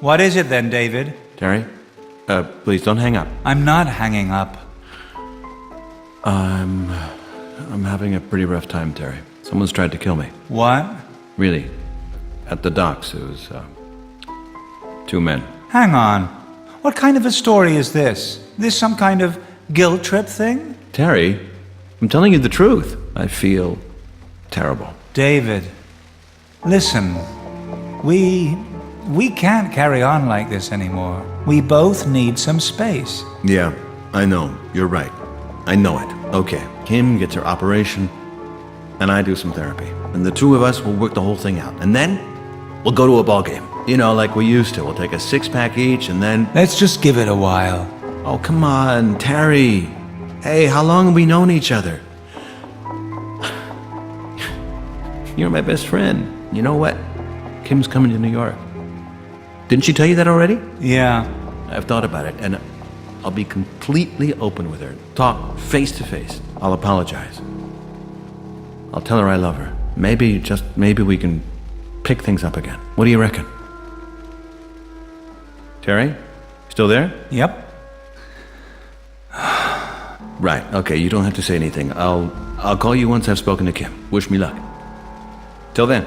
What is it then, David? Terry, please don't hang up. I'm not hanging up. I'm having a pretty rough time, Terry. Someone's tried to kill me. What? Really. At the docks, it was, 2 men. Hang on. What kind of a story is this? This some kind of guilt trip thing? Terry, I'm telling you the truth. I feel terrible. David, listen. We can't carry on like this anymore. We both need some space. Yeah, I know. You're right. I know it. Okay. Kim gets her operation, and I do some therapy. And the two of us will work the whole thing out. And then, we'll go to a ball game. You know, like we used to. We'll take a 6-pack each, and then... Let's just give it a while. Oh, come on, Terry. Hey, how long have we known each other? You're my best friend. You know what? Kim's coming to New York. Didn't she tell you that already? Yeah. I've thought about it, and I'll be completely open with her. Talk face to face. I'll apologize. I'll tell her I love her. Maybe, just maybe we can pick things up again. What do you reckon? Terry? Still there? Yep. Right, okay, you don't have to say anything. I'll call you once I've spoken to Kim. Wish me luck. Till then.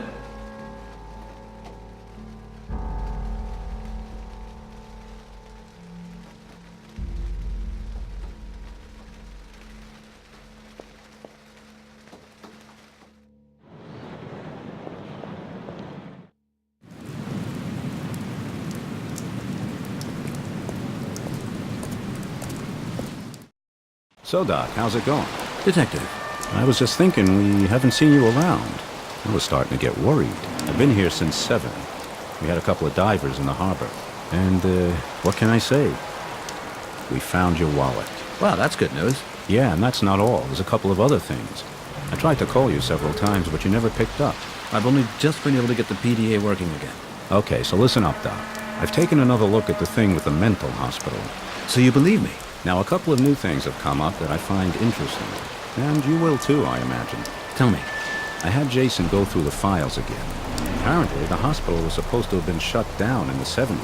So, Doc, how's it going? Detective. I was just thinking we haven't seen you around. I was starting to get worried. I've been here since 7. We had a couple of divers in the harbor. And, what can I say? We found your wallet. Wow, that's good news. Yeah, and that's not all. There's a couple of other things. I tried to call you several times, but you never picked up. I've only just been able to get the PDA working again. Okay, so listen up, Doc. I've taken another look at the thing with the mental hospital. So you believe me? Now, a couple of new things have come up that I find interesting. And you will too, I imagine. Tell me. I had Jason go through the files again. Apparently, the hospital was supposed to have been shut down in the 70s.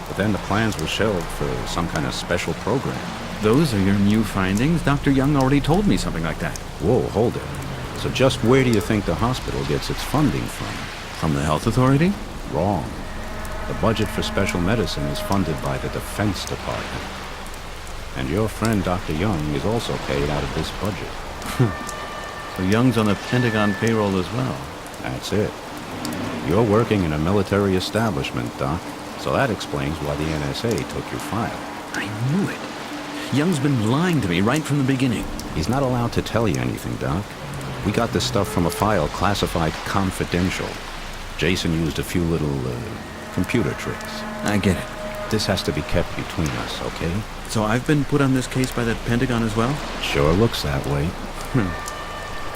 But then the plans were shelved for some kind of special program. Those are your new findings? Dr. Young already told me something like that. Whoa, hold it. So just where do you think the hospital gets its funding from? From the health authority? Wrong. The budget for special medicine is funded by the Defense Department. And your friend Dr. Young is also paid out of this budget. So Young's on the Pentagon payroll as well. That's it. You're working in a military establishment, Doc. So that explains why the NSA took your file. I knew it. Young's been lying to me right from the beginning. He's not allowed to tell you anything, Doc. We got this stuff from a file classified confidential. Jason used a few little, computer tricks. I get it. This has to be kept between us, okay? So I've been put on this case by the Pentagon as well? Sure looks that way.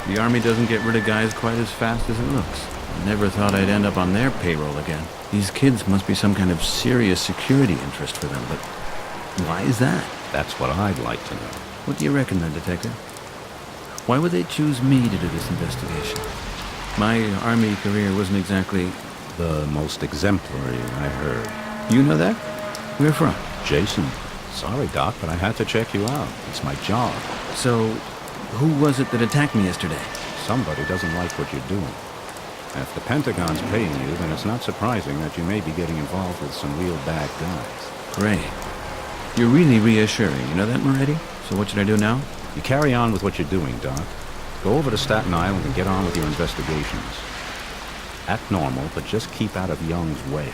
The Army doesn't get rid of guys quite as fast as it looks. I never thought I'd end up on their payroll again. These kids must be some kind of serious security interest for them, but why is that? That's what I'd like to know. What do you reckon then, Detective? Why would they choose me to do this investigation? My Army career wasn't exactly... The most exemplary, I heard. You know that? Where from? Jason. Sorry, Doc, but I had to check you out. It's my job. So, who was it that attacked me yesterday? Somebody doesn't like what you're doing. And if the Pentagon's paying you, then it's not surprising that you may be getting involved with some real bad guys. Great. You're really reassuring. You know that, Moretti? So what should I do now? You carry on with what you're doing, Doc. Go over to Staten Island and get on with your investigations. Act normal, but just keep out of Young's way.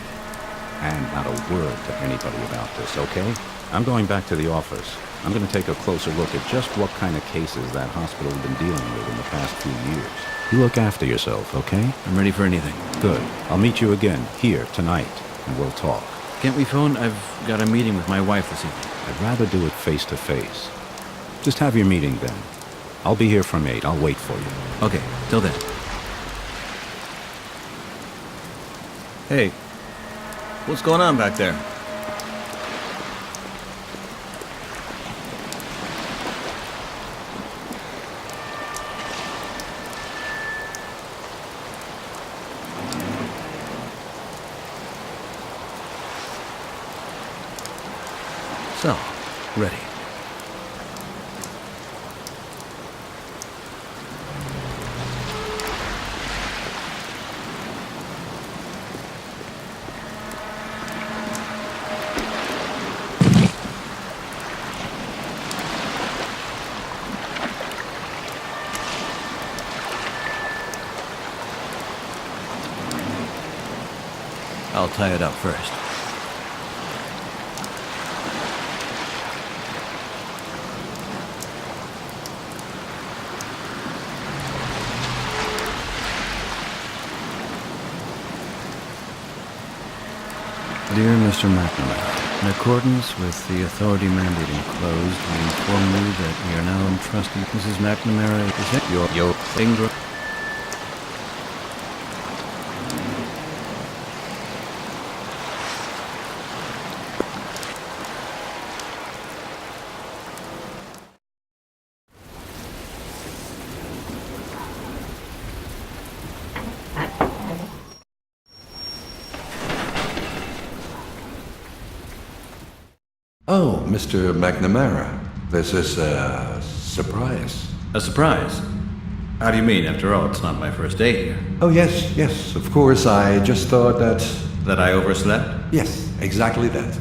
And not a word to anybody about this, okay? I'm going back to the office. I'm going to take a closer look at just what kind of cases that hospital has been dealing with in the past few years. You look after yourself, okay? I'm ready for anything. Good. I'll meet you again, here, tonight, and we'll talk. Can't we phone? I've got a meeting with my wife this evening. I'd rather do it face to face. Just have your meeting then. I'll be here from 8. I'll wait for you. Okay, till then. Hey, what's going on back there? So, ready. I'll tie it up first. Dear Mr. McNamara, in accordance with the authority mandating enclosed, we inform you that we are now entrusting Mrs. McNamara to present your finger. Oh, Mr. McNamara, this is a surprise. A surprise? How do you mean? After all, it's not my first day here. Oh, yes, of course. I just thought that... That I overslept? Yes, exactly that.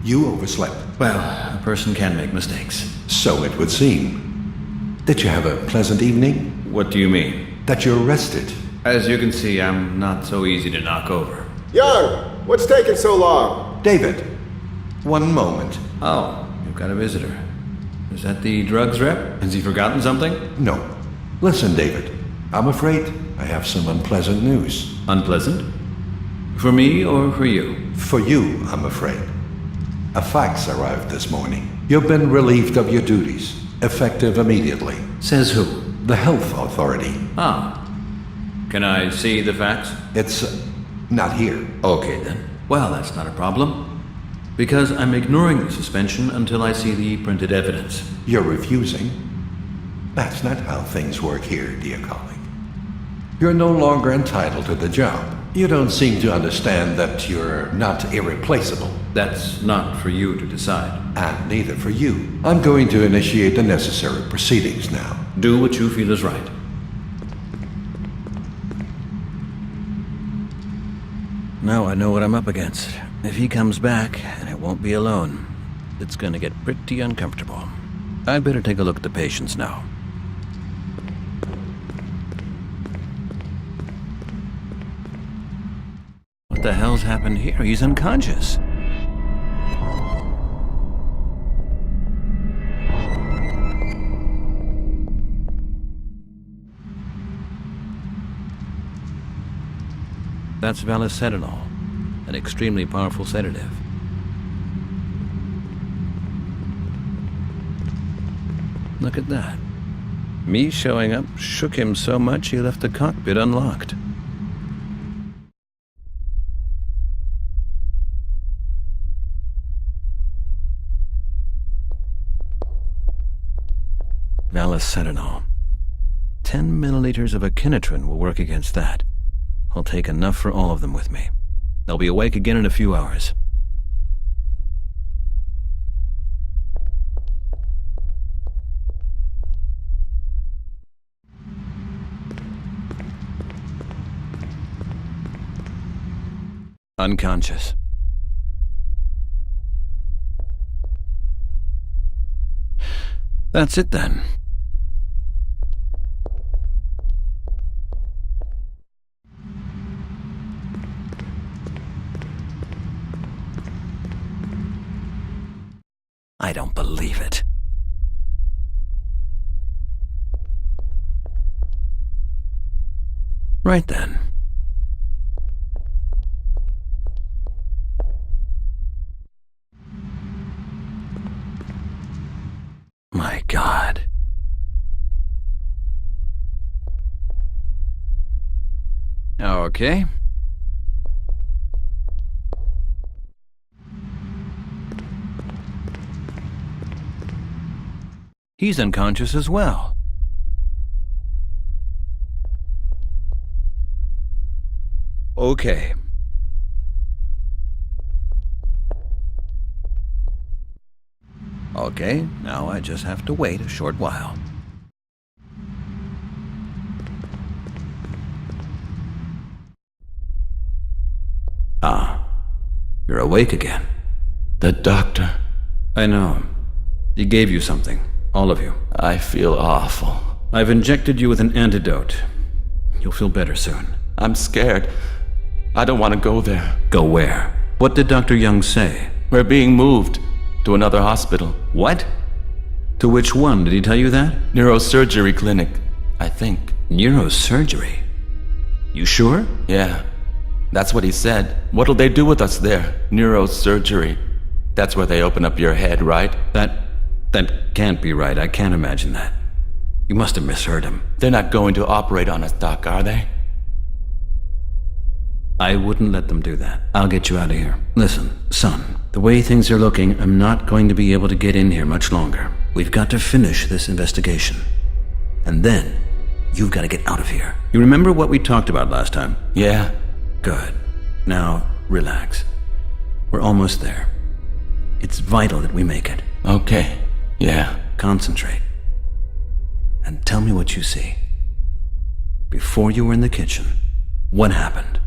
You overslept. Well, a person can make mistakes. So it would seem. Did you have a pleasant evening? What do you mean? That you're rested? As you can see, I'm not so easy to knock over. Young, what's taking so long? David, one moment. Oh, you've got a visitor. Is that the drugs rep? Has he forgotten something? No. Listen, David. I'm afraid I have some unpleasant news. Unpleasant? For me or for you? For you, I'm afraid. A fax arrived this morning. You've been relieved of your duties, effective immediately. Says who? The health authority. Ah. Can I see the fax? It's not here. Okay then. Well, that's not a problem. Because I'm ignoring the suspension until I see the printed evidence. You're refusing? That's not how things work here, dear colleague. You're no longer entitled to the job. You don't seem to understand that you're not irreplaceable. That's not for you to decide. And neither for you. I'm going to initiate the necessary proceedings now. Do what you feel is right. Now I know what I'm up against. If he comes back, and it won't be alone, it's gonna get pretty uncomfortable. I'd better take a look at the patients now. What the hell's happened here? He's unconscious. That's valacethanol, an extremely powerful sedative. Look at that. Me showing up shook him so much he left the cockpit unlocked. Valacethanol. 10 milliliters of echinotrin will work against that. I'll take enough for all of them with me. They'll be awake again in a few hours. Unconscious. That's it then. I don't believe it. Right then. My God. Okay. He's unconscious as well. Okay. Okay, now I just have to wait a short while. Ah, you're awake again. The doctor. I know. He gave you something. All of you. I feel awful. I've injected you with an antidote. You'll feel better soon. I'm scared. I don't want to go there. Go where? What did Dr. Young say? We're being moved to another hospital. What? To which one? Did he tell you that? Neurosurgery clinic, I think. Neurosurgery? You sure? Yeah, that's what he said. What'll they do with us there? Neurosurgery. That's where they open up your head, right? That can't be right. I can't imagine that. You must have misheard him. They're not going to operate on us, Doc, are they? I wouldn't let them do that. I'll get you out of here. Listen, son, the way things are looking, I'm not going to be able to get in here much longer. We've got to finish this investigation. And then, you've got to get out of here. You remember what we talked about last time? Yeah. Good. Now, relax. We're almost there. It's vital that we make it. Okay. Yeah. Concentrate. And tell me what you see. Before you were in the kitchen, what happened?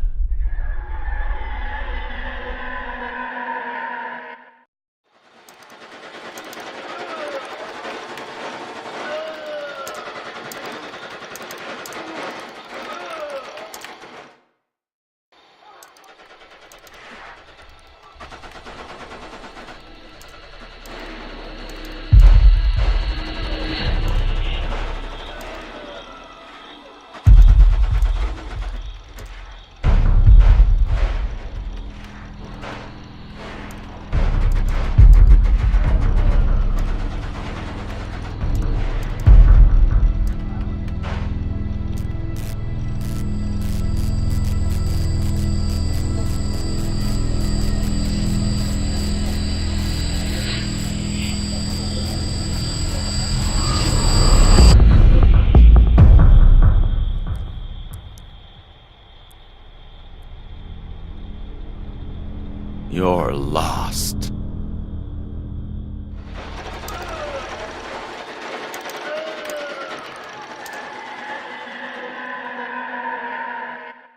You're lost.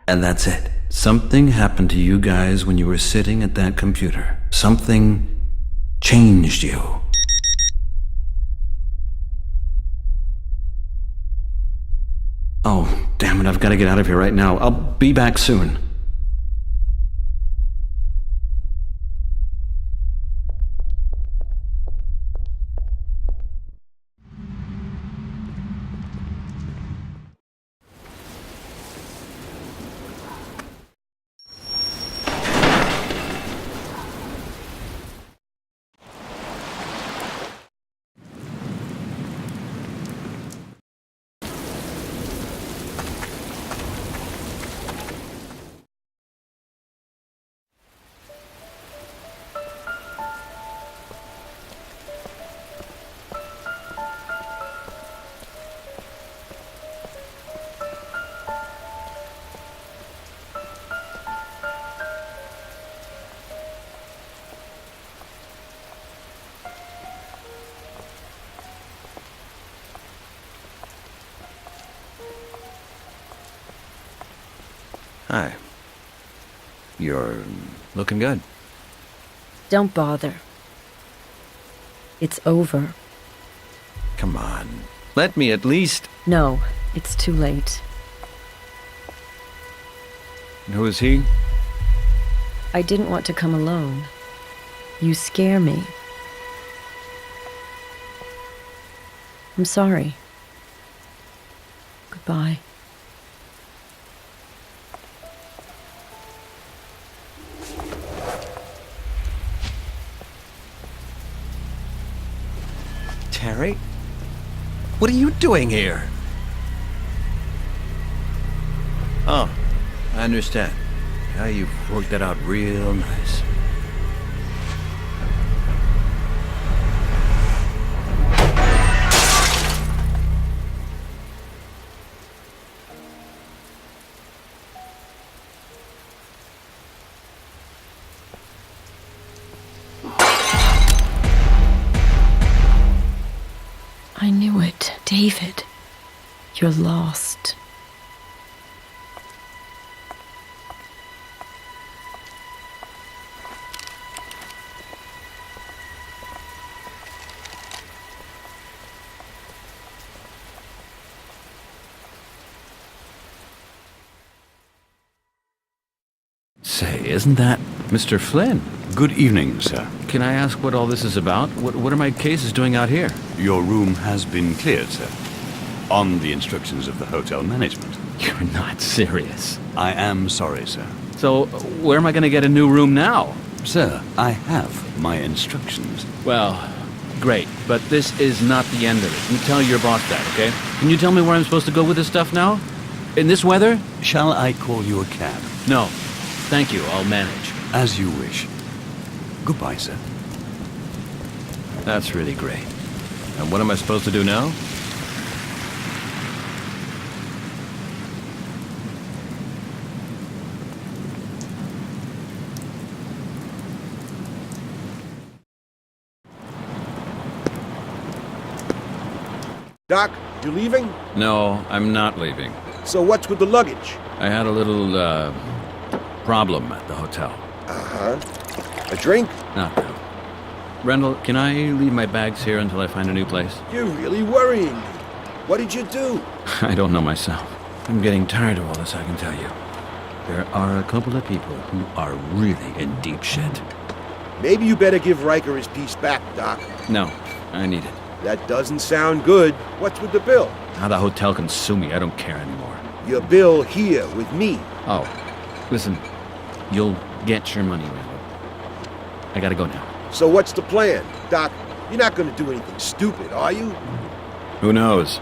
And that's it. Something happened to you guys when you were sitting at that computer. Something changed you. Oh, damn it, I've got to get out of here right now. I'll be back soon. Hi. You're looking good. Don't bother. It's over. Come on. Let me at least... No, it's too late. Who is he? I didn't want to come alone. You scare me. I'm sorry. Goodbye. Terry? What are you doing here? Oh, I understand. Yeah, you've worked that out real nice. David, you're lost. Say, isn't that Mr. Flynn? Good evening, sir. Can I ask what all this is about? What are my cases doing out here? Your room has been cleared, sir. On the instructions of the hotel management. You're not serious. I am sorry, sir. So, where am I going to get a new room now? Sir, I have my instructions. Well, great, but this is not the end of it. You tell your boss that, okay? Can you tell me where I'm supposed to go with this stuff now? In this weather? Shall I call you a cab? No. Thank you, I'll manage. As you wish. Goodbye, sir. That's really great. And what am I supposed to do now? Doc, you leaving? No, I'm not leaving. So what's with the luggage? I had a little, problem at the hotel. Uh-huh. A drink? Not now. Rendell, can I leave my bags here until I find a new place? You're really worrying me. What did you do? I don't know myself. I'm getting tired of all this, I can tell you. There are a couple of people who are really in deep shit. Maybe you better give Riker his piece back, Doc. No, I need it. That doesn't sound good. What's with the bill? How the hotel can sue me, I don't care anymore. Your bill here with me. Oh, listen, you'll get your money, Randall. I gotta go now. So what's the plan? Doc, you're not gonna do anything stupid, are you? Who knows?